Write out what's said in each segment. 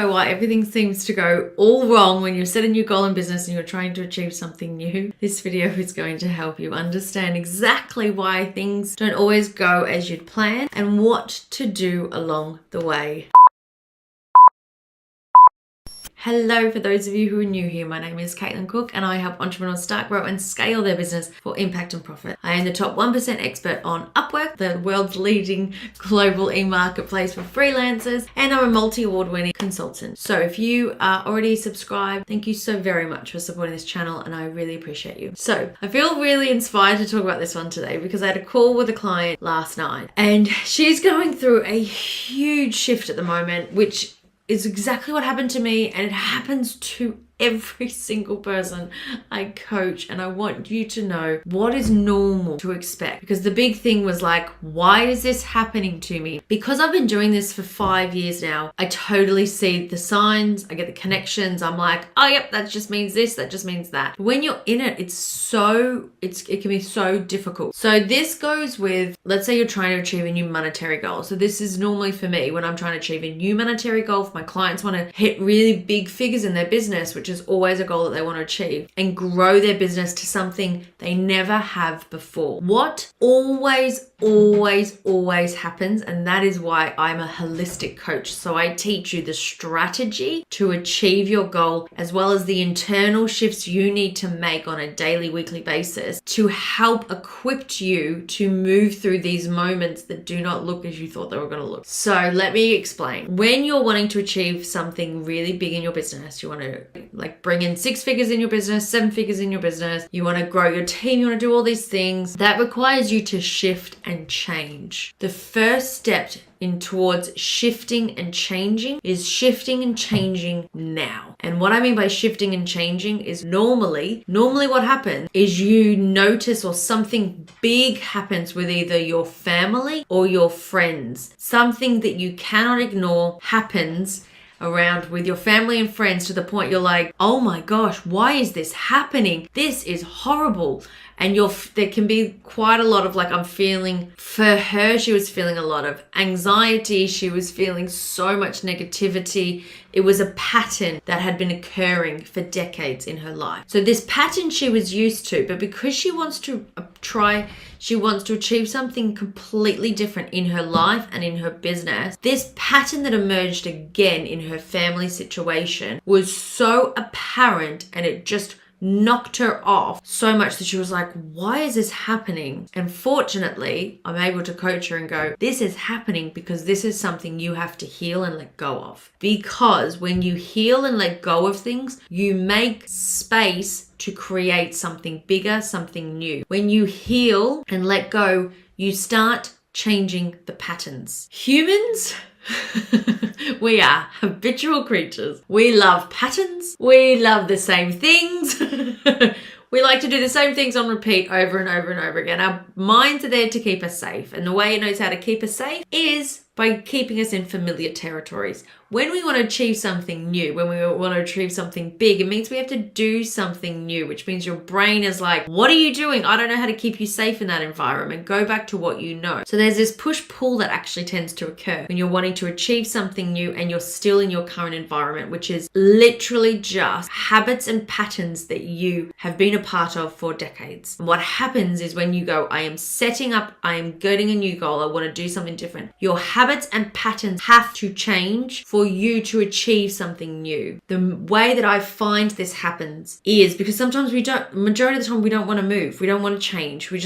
Why everything seems to go all wrong when you're setting your goal in business and you're trying to achieve something new. This video is going to help you understand exactly why things don't always go as you'd planned and what to do along the way. Hello, for those of you who are new here, my name is Caitlin Cook and I help entrepreneurs start, grow and scale their business for impact and profit. I am the top 1% expert on Upwork, the world's leading global e-marketplace for freelancers, and I'm a multi-award winning consultant. So if you are already subscribed, thank you so very much for supporting this channel and I really appreciate you. So I feel really inspired to talk about this one today because I had a call with a client last night and she's going through a huge shift at the moment, which is exactly what happened to me, and it happens to every single person I coach. And I want you to know what is normal to expect, because the big thing was like, why is this happening to me? Because I've been doing this for 5 years now, I totally see the signs, I get the connections. I'm like, oh yep, that just means this, that just means that. When you're in it, it can be so difficult. So this goes with, let's say you're trying to achieve a new monetary goal. So this is normally for me when I'm trying to achieve a new monetary goal. If my clients want to hit really big figures in their business, which is always a goal that they want to achieve, and grow their business to something they never have before. What always happens, and that is why I'm a holistic coach. So I teach you the strategy to achieve your goal, as well as the internal shifts you need to make on a daily, weekly basis to help equip you to move through these moments that do not look as you thought they were going to look. So let me explain. When you're wanting to achieve something really big in your business, you want to bring in 6 figures in your business, 7 figures in your business, you want to grow your team, you want to do all these things, that requires you to shift and change. The first step towards shifting and changing is shifting and changing now. And what I mean by shifting and changing is normally what happens is you notice, or something big happens with either your family or your friends. Something that you cannot ignore happens around with your family and friends to the point you're like, oh my gosh, why is this happening? This is horrible. And there can be quite a lot of I'm feeling, for her, she was feeling a lot of anxiety. She was feeling so much negativity. It was a pattern that had been occurring for decades in her life. So this pattern she was used to, but because she wants to achieve something completely different in her life and in her business, this pattern that emerged again in her family situation was so apparent, and it just knocked her off so much that she was like, why is this happening? And fortunately, I'm able to coach her and go, this is happening because this is something you have to heal and let go of. Because when you heal and let go of things, you make space to create something bigger, something new. When you heal and let go, you start changing the patterns. Humans, we are habitual creatures. We love patterns. We love the same things. We like to do the same things on repeat over and over and over again. Our minds are there to keep us safe. And the way it knows how to keep us safe is by keeping us in familiar territories. When we want to achieve something new, when we want to achieve something big, it means we have to do something new, which means your brain is like, what are you doing? I don't know how to keep you safe in that environment. Go back to what you know. So there's this push-pull that actually tends to occur when you're wanting to achieve something new and you're still in your current environment, which is literally just habits and patterns that you have been a part of for decades. And what happens is when you go, I am setting up, I am getting a new goal, I want to do something different, your habits and patterns have to change for you to achieve something new. The way that I find this happens is because sometimes majority of the time we don't want to move. We don't want to change. We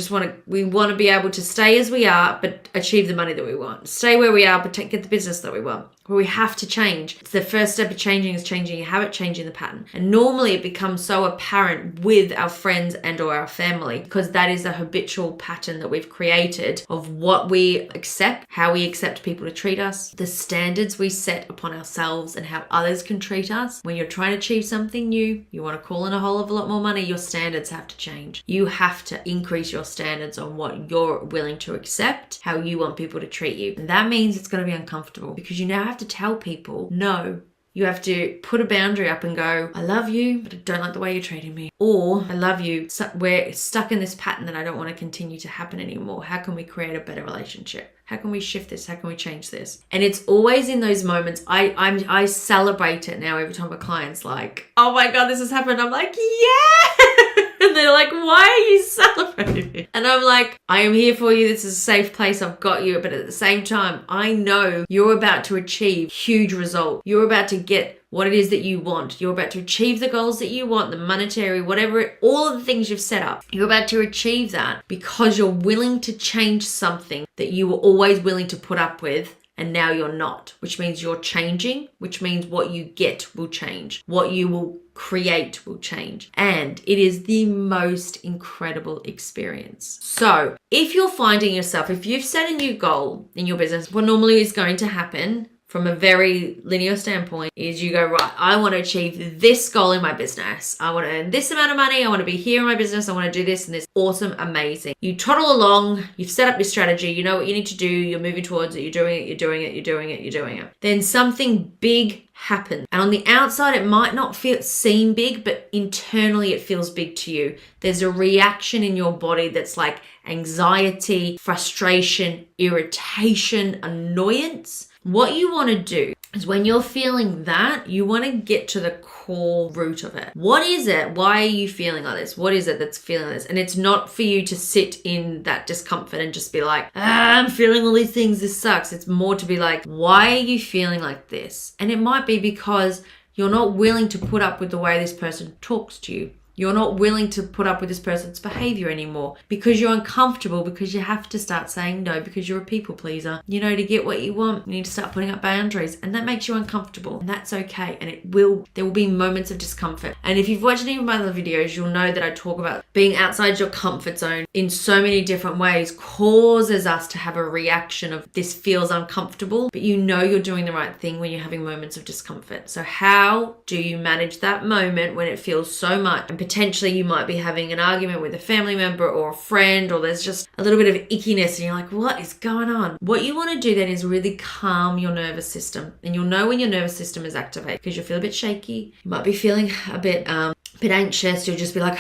want to be able to stay as we are, but achieve the money that we want. Stay where we are, but get the business that we want. Where we have to change. It's the first step of changing is changing your habit, changing the pattern. And normally it becomes so apparent with our friends and or our family, because that is a habitual pattern that we've created of what we accept, how we accept people to treat us, the standards we set upon ourselves and how others can treat us. When you're trying to achieve something new, you want to call in a whole of a lot more money, your standards have to change. You have to increase your standards on what you're willing to accept, how you want people to treat you. And that means it's going to be uncomfortable because you now have to tell people, no, You have to put a boundary up and go, I love you, but I don't like the way you're treating me. Or I love you, we're stuck in this pattern that I don't want to continue to happen anymore. How can we create a better relationship? How can we shift this? How can we change this? And it's always in those moments. I celebrate it now every time a client's like, oh my God, this has happened. I'm like, yeah. And they're like, why are you celebrating? And I'm like, I am here for you. This is a safe place. I've got you. But at the same time, I know you're about to achieve huge results. You're about to get what it is that you want. You're about to achieve the goals that you want, the monetary, whatever, all of the things you've set up. You're about to achieve that because you're willing to change something that you were always willing to put up with. And now you're not, which means you're changing, which means what you get will change. What you will create will change. And it is the most incredible experience. So if you're finding yourself, if you've set a new goal in your business, what normally is going to happen from a very linear standpoint is you go, right, I want to achieve this goal in my business. I want to earn this amount of money. I want to be here in my business. I want to do this and this. Awesome, amazing. You toddle along, you've set up your strategy, you know what you need to do, you're moving towards it, you're doing it, you're doing it, you're doing it, you're doing it. Then something big happens. And on the outside, it might not seem big, but internally it feels big to you. There's a reaction in your body that's like anxiety, frustration, irritation, annoyance. What you want to do is when you're feeling that, you want to get to the core root of it. What is it? Why are you feeling like this? What is it that's feeling like this? And it's not for you to sit in that discomfort and just be like, I'm feeling all these things. This sucks. It's more to be like, why are you feeling like this? And it might be because you're not willing to put up with the way this person talks to you. You're not willing to put up with this person's behavior anymore because you're uncomfortable, because you have to start saying no because you're a people pleaser. You know, to get what you want, you need to start putting up boundaries, and that makes you uncomfortable, and that's okay. And there will be moments of discomfort. And if you've watched any of my other videos, you'll know that I talk about being outside your comfort zone in so many different ways causes us to have a reaction of this feels uncomfortable, but you know you're doing the right thing when you're having moments of discomfort. So how do you manage that moment when it feels so much? And potentially you might be having an argument with a family member or a friend, or there's just a little bit of ickiness and you're like, what is going on? What you want to do then is really calm your nervous system. And you'll know when your nervous system is activated because you'll feel a bit shaky. You might be feeling a bit anxious. You'll just be like,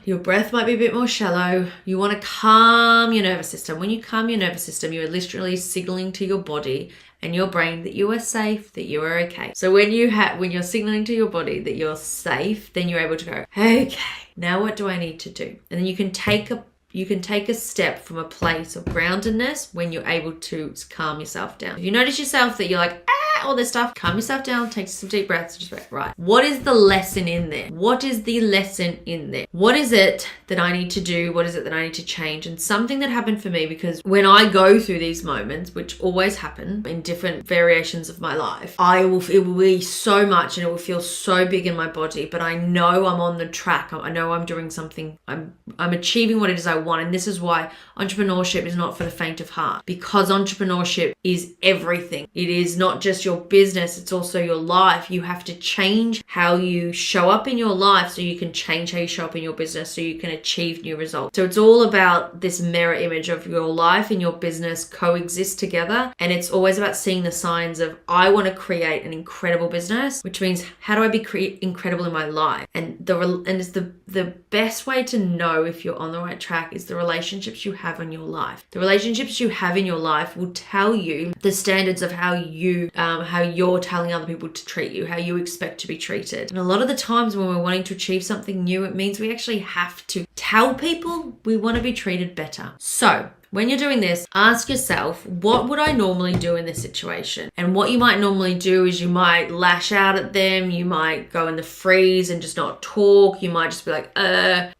your breath might be a bit more shallow. You want to calm your nervous system. When you calm your nervous system, you're literally signaling to your body and your brain that you are safe, that you are okay. So when you're signaling to your body that you're safe, then you're able to go, okay, now what do I need to do? And then you can take a step from a place of groundedness when you're able to calm yourself down. If you notice yourself that you're like, all this stuff, calm yourself down, take some deep breaths, just like, right, what is the lesson in there? What is the lesson in there? What is it that I need to do? What is it that I need to change? And something that happened for me, because when I go through these moments, which always happen in different variations of my life, it will be so much and it will feel so big in my body, but I know I'm on the track. I know I'm doing something. I'm achieving what it is I want. And this is why entrepreneurship is not for the faint of heart, because entrepreneurship is everything. It is not just your business, it's also your life. You have to change how you show up in your life so you can change how you show up in your business so you can achieve new results. So it's all about this mirror image of your life and your business coexist together. And it's always about seeing the signs of, I want to create an incredible business, which means how do I be incredible in my life? And it's the best way to know if you're on the right track is the relationships you have in your life. The relationships you have in your life will tell you the standards of how you're telling other people to treat you, how you expect to be treated. And a lot of the times when we're wanting to achieve something new, it means we actually have to tell people we want to be treated better. So when you're doing this, ask yourself, what would I normally do in this situation? And what you might normally do is you might lash out at them. You might go in the freeze and just not talk. You might just be like,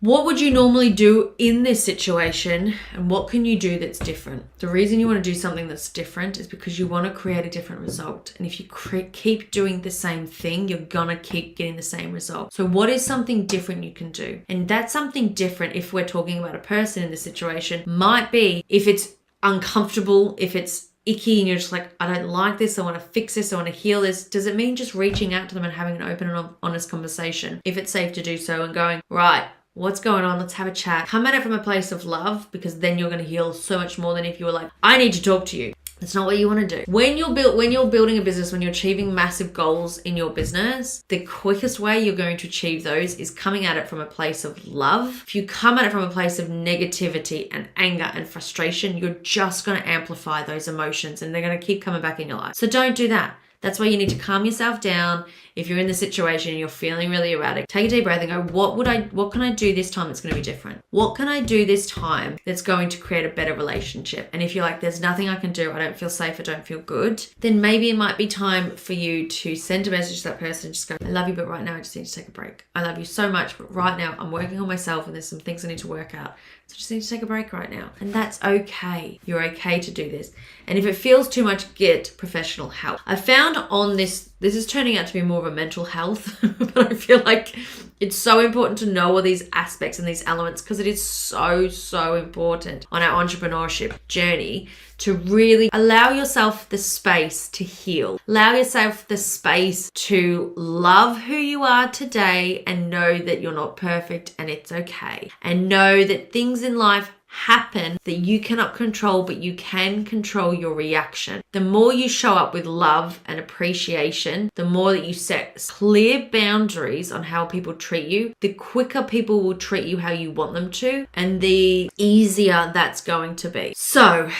what would you normally do in this situation? And what can you do that's different? The reason you want to do something that's different is because you want to create a different result. And if you keep doing the same thing, you're going to keep getting the same result. So what is something different you can do? And that's something different, if we're talking about a person in this situation, might be if it's uncomfortable, if it's icky and you're just like, I don't like this, I want to fix this, I want to heal this. Does it mean just reaching out to them and having an open and honest conversation, if it's safe to do so, and going, right, what's going on? Let's have a chat. Come at it from a place of love, because then you're going to heal so much more than if you were like, I need to talk to you. That's not what you want to do. When you're building a business, when you're achieving massive goals in your business, the quickest way you're going to achieve those is coming at it from a place of love. If you come at it from a place of negativity and anger and frustration, you're just going to amplify those emotions and they're going to keep coming back in your life. So don't do that. That's why you need to calm yourself down. If you're in the situation and you're feeling really erratic, take a deep breath and go, what can I do this time that's going to be different? What can I do this time that's going to create a better relationship? And if you're like, there's nothing I can do, I don't feel safe, I don't feel good, then maybe it might be time for you to send a message to that person and just go, I love you, but right now I just need to take a break. I love you so much, but right now I'm working on myself and there's some things I need to work out. So I just need to take a break right now. And that's okay. You're okay to do this. And if it feels too much, get professional help. I found on this is turning out to be more of a mental health, but I feel like it's so important to know all these aspects and these elements because it is so, so important on our entrepreneurship journey to really allow yourself the space to heal. Allow yourself the space to love who you are today and know that you're not perfect and it's okay. And know that things in life happen that you cannot control, but you can control your reaction. The more you show up with love and appreciation, the more that you set clear boundaries on how people treat you, the quicker people will treat you how you want them to, and the easier that's going to be. So,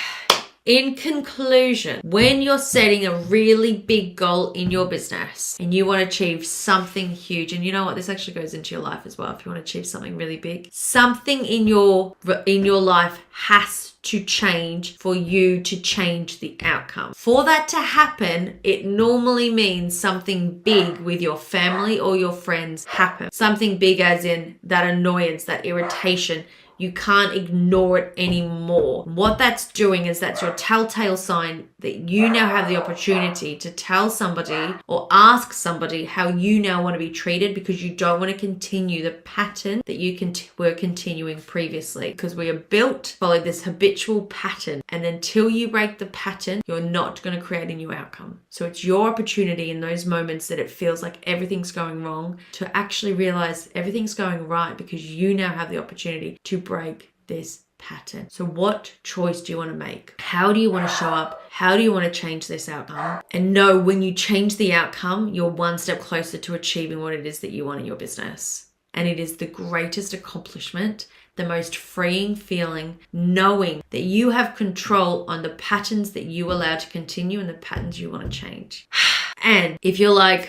in conclusion, when you're setting a really big goal in your business and you want to achieve something huge, and you know what, this actually goes into your life as well. If you want to achieve something really big, something in your life has to change for you to change the outcome. For that to happen, it normally means something big with your family or your friends happen. Something big as in that annoyance, that irritation. You can't ignore it anymore. What that's doing is that's your telltale sign that you now have the opportunity to tell somebody or ask somebody how you now want to be treated, because you don't want to continue the pattern that you were continuing previously, because we are built to follow this habitual pattern, and until you break the pattern, you're not going to create a new outcome. So it's your opportunity in those moments that it feels like everything's going wrong to actually realize everything's going right, because you now have the opportunity to break this pattern. So what choice do you want to make? How do you want to show up? How do you want to change this outcome? And know when you change the outcome, you're one step closer to achieving what it is that you want in your business. And it is the greatest accomplishment, the most freeing feeling, knowing that you have control on the patterns that you allow to continue and the patterns you want to change. And if you're like,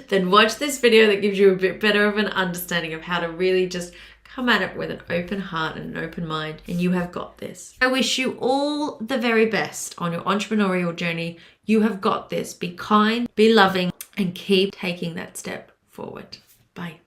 then watch this video that gives you a bit better of an understanding of how to really just come at it with an open heart and an open mind, and you have got this. I wish you all the very best on your entrepreneurial journey. You have got this. Be kind, be loving, and keep taking that step forward. Bye.